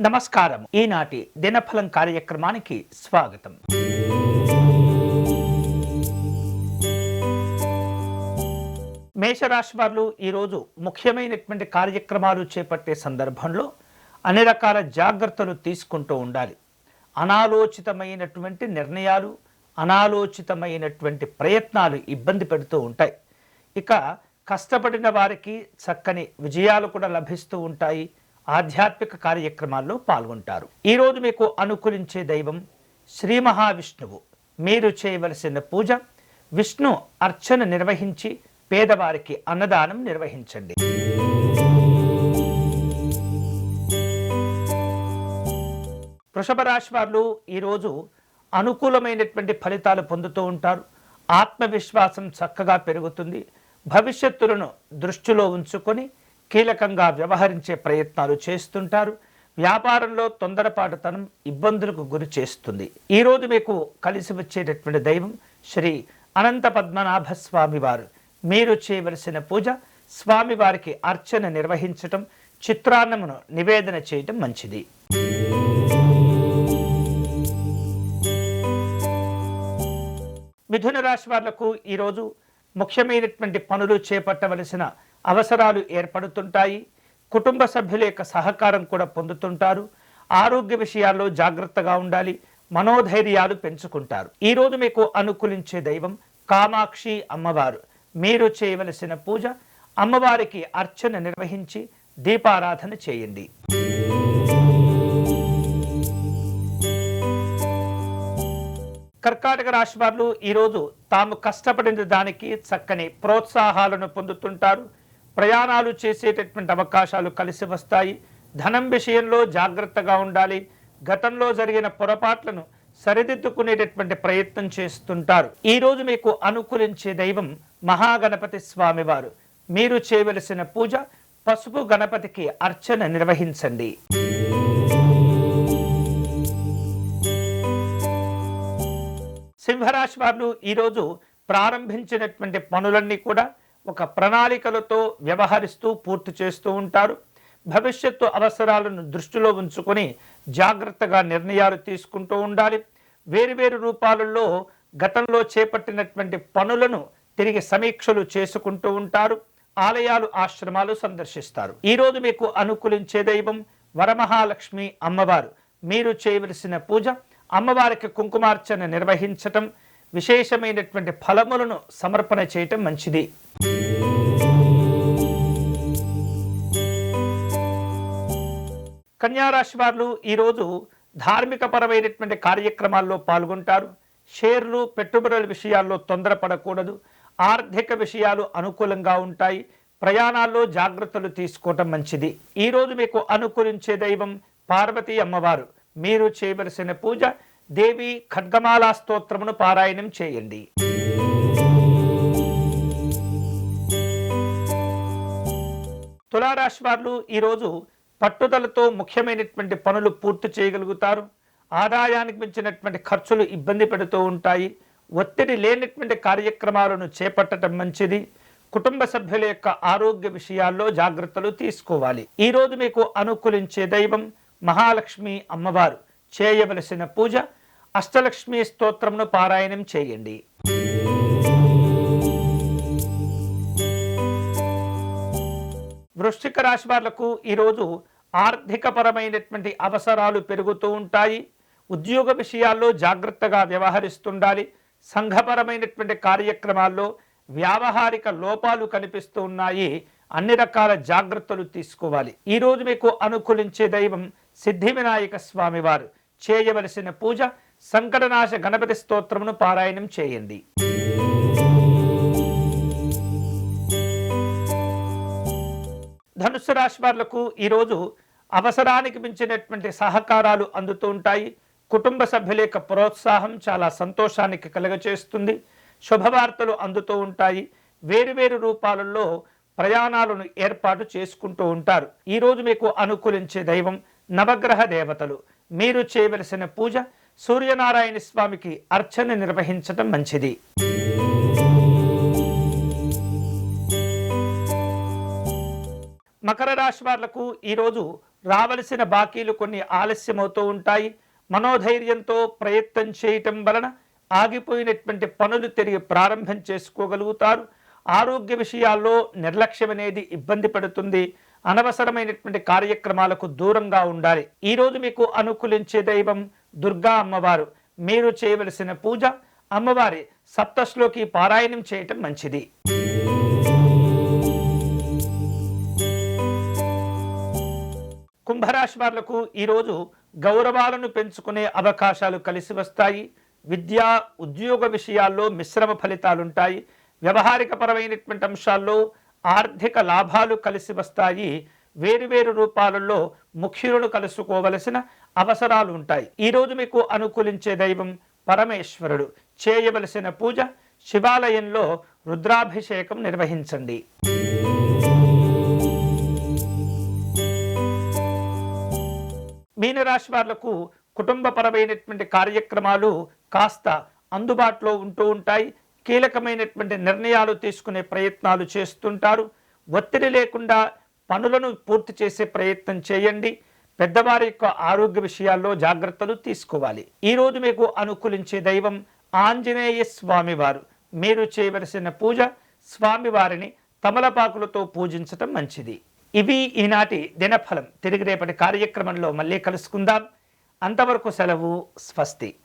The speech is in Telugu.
నమస్కారం. ఈనాటి దినఫలం కార్యక్రమానికి స్వాగతం. మేషరాశి వారు ఈరోజు ముఖ్యమైనటువంటి కార్యక్రమాలు చేపట్టే సందర్భంలో అన్ని రకాల జాగ్రత్తలు తీసుకుంటూ ఉండాలి. అనాలోచితమైనటువంటి నిర్ణయాలు, అనాలోచితమైనటువంటి ప్రయత్నాలు ఇబ్బంది పెడుతూ ఉంటాయి. ఇక కష్టపడిన వారికి చక్కని విజయాలు కూడా లభిస్తూ ఉంటాయి. ఆధ్యాత్మిక కార్యక్రమాల్లో పాల్గొంటారు. ఈరోజు మీకు అనుకూలించే దైవం శ్రీ మహావిష్ణువు. మీరు చేయవలసిన పూజ విష్ణు అర్చన నిర్వహించి పేదవారికి అన్నదానం నిర్వహించండి. వృషభ రాశి వారు ఈరోజు అనుకూలమైనటువంటి ఫలితాలు పొందుతూ ఉంటారు. ఆత్మవిశ్వాసం చక్కగా పెరుగుతుంది. భవిష్యత్తులను దృష్టిలో ఉంచుకొని కీలకంగా వ్యవహరించే ప్రయత్నాలు చేస్తుంటారు. వ్యాపారంలో తొందరపాటుతనం ఇబ్బందులకు గురి చేస్తుంది. ఈరోజు మీకు కలిసి వచ్చేటటువంటి దైవం శ్రీ అనంత పద్మనాభ స్వామి వారు. మీరు చేయవలసిన పూజ స్వామివారికి అర్చన నిర్వహించటం, చిత్రాన్నమును నివేదన చేయటం మంచిది. మిథున రాశి వాళ్లకు ఈరోజు ముఖ్యమైనటువంటి పనులు చేపట్టవలసిన అవసరాలు ఏర్పడుతుంటాయి. కుటుంబ సభ్యుల యొక్క సహకారం కూడా పొందుతుంటారు. ఆరోగ్య విషయాల్లో జాగ్రత్తగా ఉండాలి. మనోధైర్యాలు పెంచుకుంటారు. ఈరోజు మీకు అనుకూలించే దైవం కామాక్షి అమ్మవారు. మీరు చేయవలసిన పూజ అమ్మవారికి అర్చన నిర్వహించి దీపారాధన చేయండి. కర్కాటక రాశి వారు ఈరోజు తాము కష్టపడిన దానికి చక్కని ప్రోత్సాహాలను పొందుతుంటారు. ప్రయాణాలు చేసేటటువంటి అవకాశాలు కలిసి వస్తాయి. ధనం విషయంలో జాగ్రత్తగా ఉండాలి. గతంలో జరిగిన పొరపాట్లను సరిదిద్దుకునేటటువంటి ప్రయత్నం చేస్తుంటారు. ఈరోజు మీకు అనుకూలించే దైవం మహాగణపతి స్వామివారు. మీరు చేయవలసిన పూజ పసుపు గణపతికి అర్చన నిర్వహించండి. సింహరాశి వారు ఈరోజు ప్రారంభించినటువంటి పనులన్నీ కూడా ఒక ప్రణాళికలతో వ్యవహరిస్తూ పూర్తి చేస్తూ ఉంటారు. భవిష్యత్తు అవసరాలను దృష్టిలో ఉంచుకొని జాగ్రత్తగా నిర్ణయాలు తీసుకుంటూ ఉండాలి. వేరువేరు రూపాలలో గతంలో చేపట్టినటువంటి పనులను తిరిగి సమీక్షలు చేసుకుంటూ ఉంటారు. ఆలయాలు, ఆశ్రమాలు సందర్శిస్తారు. ఈరోజు మీకు అనుకూలించే దైవం వరమహాలక్ష్మి అమ్మవారు. మీరు చేయవలసిన పూజ అమ్మవారికి కుంకుమార్చన నిర్వహించటం, విశేషమైనటువంటి ఫలములను సమర్పణ చేయటం మంచిది. కన్యారాశి వారు ఈరోజు ధార్మిక పరమైనటువంటి కార్యక్రమాల్లో పాల్గొంటారు. షేర్లు, పెట్టుబడుల విషయాల్లో తొందరపడకూడదు. ఆర్థిక విషయాలు అనుకూలంగా ఉంటాయి. ప్రయాణాల్లో జాగ్రత్తలు తీసుకోవటం మంచిది. ఈరోజు మీకు అనుకూలించే దైవం పార్వతీ అమ్మవారు. మీరు చేయవలసిన పూజ దేవి ఖడ్గమాలా స్తోత్రమును పారాయణం చేయండి. తులారాశి వారు ఈరోజు పట్టుదలతో ముఖ్యమైనటువంటి పనులు పూర్తి చేయగలుగుతారు. ఆదాయానికి మించినటువంటి ఖర్చులు ఇబ్బంది పెడుతూ ఉంటాయి. ఒత్తిడి లేనటువంటి కార్యక్రమాలను చేపట్టడం మంచిది. కుటుంబ సభ్యుల యొక్క ఆరోగ్య విషయాల్లో జాగ్రత్తలు తీసుకోవాలి. ఈరోజు మీకు అనుకూలించే దైవం మహాలక్ష్మి అమ్మవారు. చేయవలసిన పూజ అష్టలక్ష్మి స్తోత్రమును పారాయణం చేయండి. వృశ్చిక రాశి వాళ్లకు ఈరోజు ఆర్థిక పరమైనటువంటి అవసరాలు పెరుగుతూ ఉంటాయి. ఉద్యోగ విషయాల్లో జాగ్రత్తగా వ్యవహరిస్తుండాలి. సంఘపరమైనటువంటి కార్యక్రమాల్లో వ్యావహారిక లోపాలు కనిపిస్తూ ఉన్నాయి. అన్ని రకాల జాగ్రత్తలు తీసుకోవాలి. ఈరోజు మీకు అనుకూలించే దైవం సిద్ధి వినాయక స్వామివారు. చేయవలసిన పూజ సంకటనాశ గణపతి స్తోత్రమును పారాయణం చేయండి. ధనుస్సు రాశి వాళ్లకు ఈరోజు అవసరానికి మించినటువంటి సహకారాలు అందుతూ ఉంటాయి. కుటుంబ సభ్యుల యొక్క ప్రోత్సాహం చాలా సంతోషానికి కలుగచేస్తుంది. శుభవార్తలు అందుతూ ఉంటాయి. వేరువేరు రూపాలలో ప్రయాణాలను ఏర్పాటు చేసుకుంటూ ఉంటారు. ఈరోజు మీకు అనుకూలించే దైవం నవగ్రహ దేవతలు. మీరు చేయవలసిన పూజ సూర్యనారాయణ స్వామికి అర్చన నిర్వహించటం మంచిది. మకర రాశి వాళ్లకు ఈరోజు రావలసిన బాకీలు కొన్ని ఆలస్యమవుతూ ఉంటాయి. మనోధైర్యంతో ప్రయత్నం చేయటం వలన ఆగిపోయినటువంటి పనులు తిరిగి ప్రారంభం చేసుకోగలుగుతారు. ఆరోగ్య విషయాల్లో నిర్లక్ష్యం అనేది ఇబ్బంది పడుతుంది. అనవసరమైనటువంటి కార్యక్రమాలకు దూరంగా ఉండాలి. ఈరోజు మీకు అనుకూలించే దైవం దుర్గా అమ్మవారు. మీరు చేయవలసిన పూజ అమ్మవారి సప్తశ్లోకి పారాయణం చేయటం మంచిది. కుంభరాశి వాళ్లకు ఈరోజు గౌరవాలను పెంచుకునే అవకాశాలు కలిసి వస్తాయి. విద్యా ఉద్యోగ విషయాల్లో మిశ్రమ ఫలితాలుంటాయి. వ్యవహారిక పరమైనటువంటి అంశాల్లో ఆర్థిక లాభాలు కలిసి వస్తాయి. వేరువేరు రూపాలలో ముఖ్యులను కలుసుకోవలసిన అవసరాలు ఉంటాయి. ఈరోజు మీకు అనుకూలించే దైవం పరమేశ్వరుడు. చేయవలసిన పూజ శివాలయంలో రుద్రాభిషేకం నిర్వహించండి. మీనరాశి వాళ్లకు కుటుంబపరమైనటువంటి కార్యక్రమాలు కాస్త అందుబాటులో ఉంటూ ఉంటాయి. కీలకమైనటువంటి నిర్ణయాలు తీసుకునే ప్రయత్నాలు చేస్తుంటారు. ఒత్తిడి లేకుండా పనులను పూర్తి చేసే ప్రయత్నం చేయండి. పెద్దవారి యొక్క ఆరోగ్య విషయాల్లో జాగ్రత్తలు తీసుకోవాలి. ఈరోజు మీకు అనుకూలించే దైవం ఆంజనేయ స్వామివారు. మీరు చేయవలసిన పూజ స్వామివారిని తమలపాకులతో పూజించటం మంచిది. ఇవి ఈనాటి దినఫలం. తిరిగి రేపటి కార్యక్రమంలో మళ్ళీ కలుసుకుందాం. అంతవరకు సెలవు. స్వస్తి.